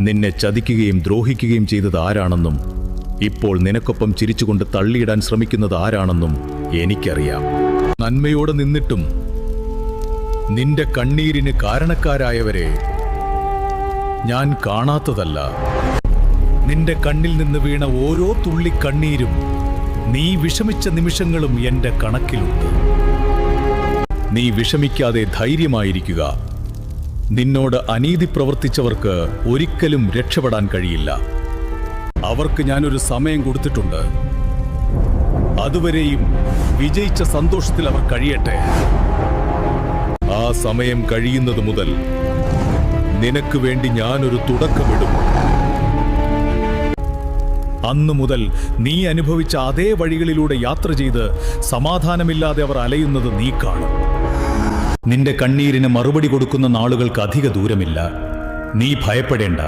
നിന്നെ ചതിക്കുകയും ദ്രോഹിക്കുകയും ചെയ്തത് ആരാണെന്നും ഇപ്പോൾ നിനക്കൊപ്പം ചിരിച്ചുകൊണ്ട് തള്ളിയിടാൻ ശ്രമിക്കുന്നത് ആരാണെന്നും എനിക്കറിയാം. നന്മയോടെ നിന്നിട്ടും നിന്റെ കണ്ണീരിന് കാരണക്കാരായവരെ ഞാൻ കാണാത്തതല്ല. നിന്റെ കണ്ണിൽ നിന്ന് വീണ ഓരോ തുള്ളി കണ്ണീരും, നീ വിഷമിച്ച നിമിഷങ്ങളും എന്റെ കണക്കിലുണ്ട്. നീ വിഷമിക്കാതെ ധൈര്യമായിരിക്കുക. നിന്നോട് അനീതി പ്രവർത്തിച്ചവർക്ക് ഒരിക്കലും രക്ഷപ്പെടാൻ കഴിയില്ല. അവർക്ക് ഞാനൊരു സമയം കൊടുത്തിട്ടുണ്ട്. അതുവരെയും വിജയിച്ച സന്തോഷത്തിൽ അവർ കഴിയട്ടെ. ആ സമയം കഴിയുന്നത് മുതൽ നിനക്ക് വേണ്ടി ഞാനൊരു തുടക്കമിടും. അന്നു മുതൽ നീ അനുഭവിച്ച അതേ വഴികളിലൂടെ യാത്ര ചെയ്ത് സമാധാനമില്ലാതെ അവർ അലയുന്നത് നീ കാണും. നിന്റെ കണ്ണീരിന് മറുപടി കൊടുക്കുന്ന നാളുകൾക്ക് അധിക ദൂരമില്ല. നീ ഭയപ്പെടേണ്ട.